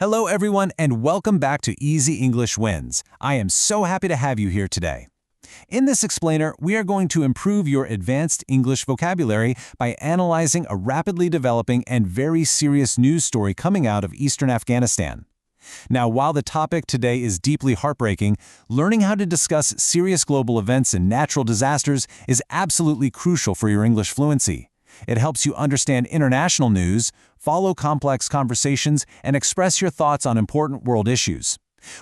Hello everyone and welcome back to Easy English Wins. I am so happy to have you here today. In this explainer, we are going to improve your advanced English vocabulary by analyzing a rapidly developing and very serious news story coming out of eastern Afghanistan. Now, while the topic today is deeply heartbreaking, learning how to discuss serious global events and natural disasters is absolutely crucial for your English fluency. It helps you understand international news, follow complex conversations, and express your thoughts on important world issues.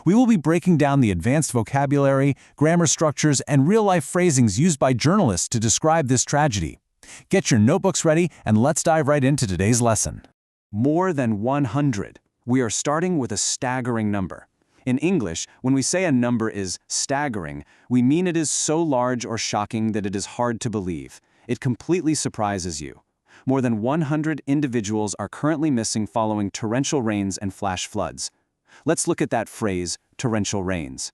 We will be breaking down the advanced vocabulary, grammar structures, and real-life phrasings used by journalists to describe this tragedy. Get your notebooks ready, and let's dive right into today's lesson. More than 100. We are starting with a staggering number. In English, when we say a number is staggering, we mean it is so large or shocking that it is hard to believe. It completely surprises you. More than 100 individuals are currently missing following torrential rains and flash floods. Let's look at that phrase, torrential rains.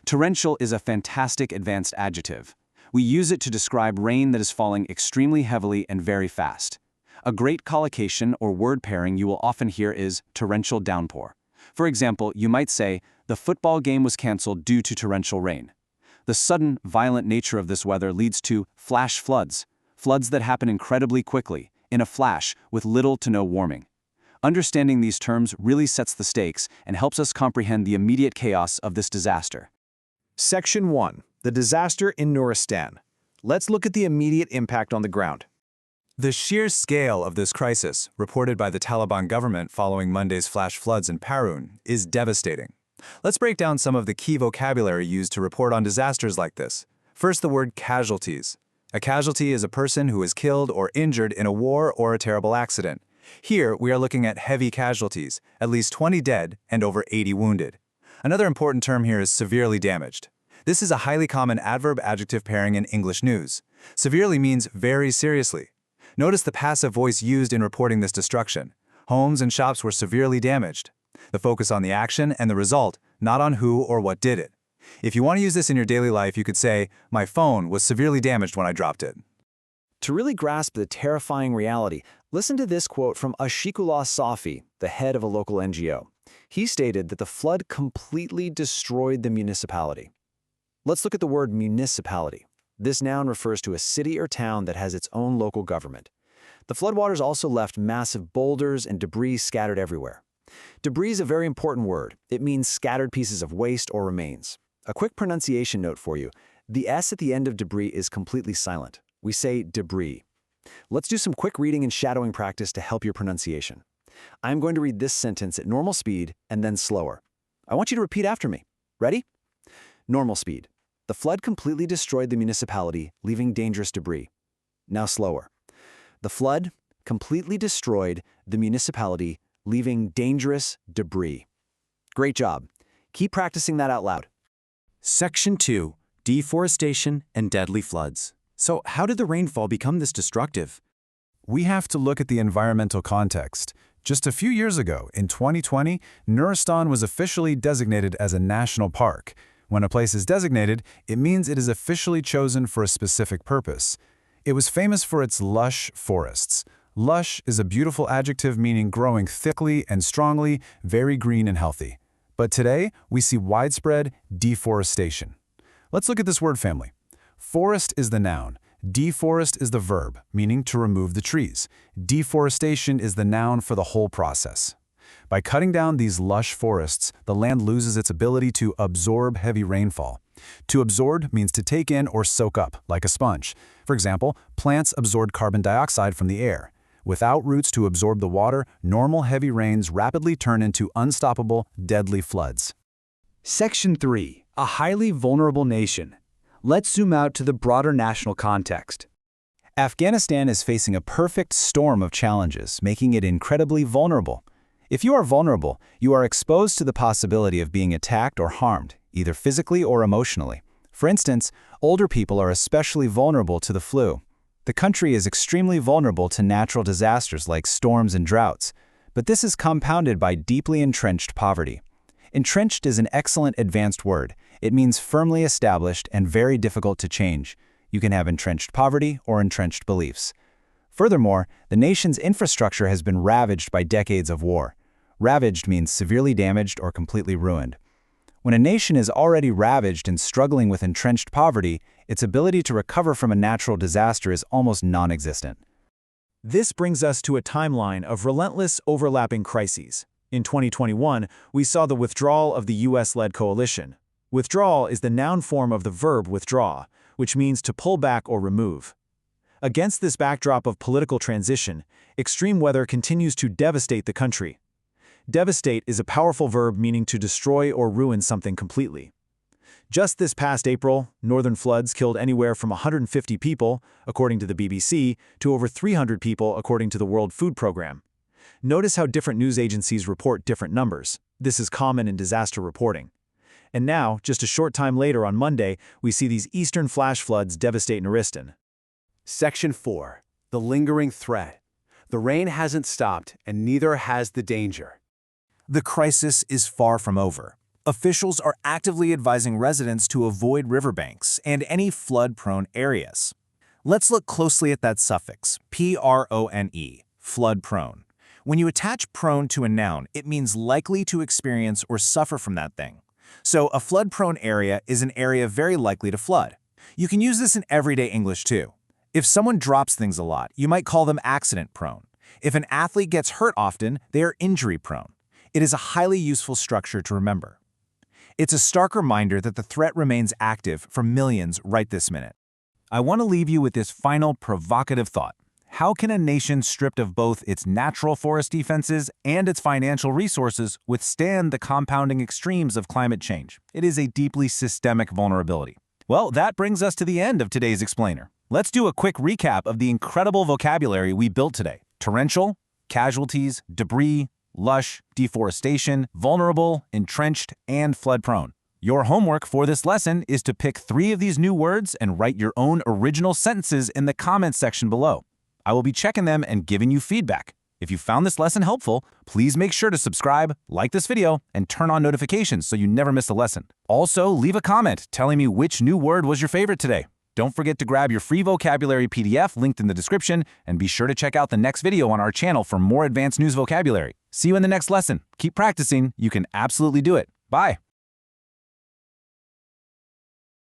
Torrential is a fantastic advanced adjective. We use it to describe rain that is falling extremely heavily and very fast. A great collocation or word pairing you will often hear is torrential downpour. For example, you might say, the football game was canceled due to torrential rain. The sudden, violent nature of this weather leads to flash floods. Floods that happen incredibly quickly, in a flash, with little to no warning. Understanding these terms really sets the stakes and helps us comprehend the immediate chaos of this disaster. Section 1. The disaster in Nuristan. Let's look at the immediate impact on the ground. The sheer scale of this crisis, reported by the Taliban government following Monday's flash floods in Parun, is devastating. Let's break down some of the key vocabulary used to report on disasters like this. First, the word casualties. A casualty is a person who is killed or injured in a war or a terrible accident. Here, we are looking at heavy casualties, at least 20 dead and over 80 wounded. Another important term here is severely damaged. This is a highly common adverb-adjective pairing in English news. Severely means very seriously. Notice the passive voice used in reporting this destruction. Homes and shops were severely damaged. The focus on the action and the result, not on who or what did it. If you want to use this in your daily life, you could say, my phone was severely damaged when I dropped it. To really grasp the terrifying reality, listen to this quote from Ashiqullah Safi, the head of a local NGO. He stated that the flood completely destroyed the municipality. Let's look at the word municipality. This noun refers to a city or town that has its own local government. The floodwaters also left massive boulders and debris scattered everywhere. Debris is a very important word. It means scattered pieces of waste or remains. A quick pronunciation note for you. The S at the end of debris is completely silent. We say debris. Let's do some quick reading and shadowing practice to help your pronunciation. I'm going to read this sentence at normal speed and then slower. I want you to repeat after me. Ready? Normal speed. The flood completely destroyed the municipality, leaving dangerous debris. Now slower. The flood completely destroyed the municipality, leaving dangerous debris. Great job. Keep practicing that out loud. Section 2. Deforestation and deadly floods. So how did the rainfall become this destructive? We have to look at the environmental context. Just a few years ago, in 2020, Nuristan was officially designated as a national park. When a place is designated, it means it is officially chosen for a specific purpose. It was famous for its lush forests. Lush is a beautiful adjective meaning growing thickly and strongly, very green and healthy. But today, we see widespread deforestation. Let's look at this word family. Forest is the noun. Deforest is the verb, meaning to remove the trees. Deforestation is the noun for the whole process. By cutting down these lush forests, the land loses its ability to absorb heavy rainfall. To absorb means to take in or soak up, like a sponge. For example, plants absorb carbon dioxide from the air. Without roots to absorb the water, normal heavy rains rapidly turn into unstoppable, deadly floods. Section 3. A highly vulnerable nation. Let's zoom out to the broader national context. Afghanistan is facing a perfect storm of challenges, making it incredibly vulnerable. If you are vulnerable, you are exposed to the possibility of being attacked or harmed, either physically or emotionally. For instance, older people are especially vulnerable to the flu. The country is extremely vulnerable to natural disasters like storms and droughts, but this is compounded by deeply entrenched poverty. Entrenched is an excellent advanced word. It means firmly established and very difficult to change. You can have entrenched poverty or entrenched beliefs. Furthermore, the nation's infrastructure has been ravaged by decades of war. Ravaged means severely damaged or completely ruined. When a nation is already ravaged and struggling with entrenched poverty, its ability to recover from a natural disaster is almost non-existent. This brings us to a timeline of relentless, overlapping crises. In 2021, we saw the withdrawal of the US-led coalition. Withdrawal is the noun form of the verb withdraw, which means to pull back or remove. Against this backdrop of political transition, extreme weather continues to devastate the country. Devastate is a powerful verb meaning to destroy or ruin something completely. Just this past April, northern floods killed anywhere from 150 people, according to the BBC, to over 300 people, according to the World Food Programme. Notice how different news agencies report different numbers. This is common in disaster reporting. And now, just a short time later on Monday, we see these eastern flash floods devastate Nuristan. Section 4. The lingering threat. The rain hasn't stopped, and neither has the danger. The crisis is far from over. Officials are actively advising residents to avoid riverbanks and any flood-prone areas. Let's look closely at that suffix, prone, flood-prone. When you attach prone to a noun, it means likely to experience or suffer from that thing. So a flood-prone area is an area very likely to flood. You can use this in everyday English too. If someone drops things a lot, you might call them accident-prone. If an athlete gets hurt often, they are injury-prone. It is a highly useful structure to remember. It's a stark reminder that the threat remains active for millions right this minute. I want to leave you with this final provocative thought. How can a nation stripped of both its natural forest defenses and its financial resources withstand the compounding extremes of climate change? It is a deeply systemic vulnerability. Well, that brings us to the end of today's explainer. Let's do a quick recap of the incredible vocabulary we built today. Torrential, casualties, debris, lush, deforestation, vulnerable, entrenched, and flood-prone. Your homework for this lesson is to pick 3 of these new words and write your own original sentences in the comments section below. I will be checking them and giving you feedback. If you found this lesson helpful, please make sure to subscribe, like this video, and turn on notifications so you never miss a lesson. Also, leave a comment telling me which new word was your favorite today. Don't forget to grab your free vocabulary PDF linked in the description, and be sure to check out the next video on our channel for more advanced news vocabulary. See you in the next lesson. Keep practicing. You can absolutely do it. Bye.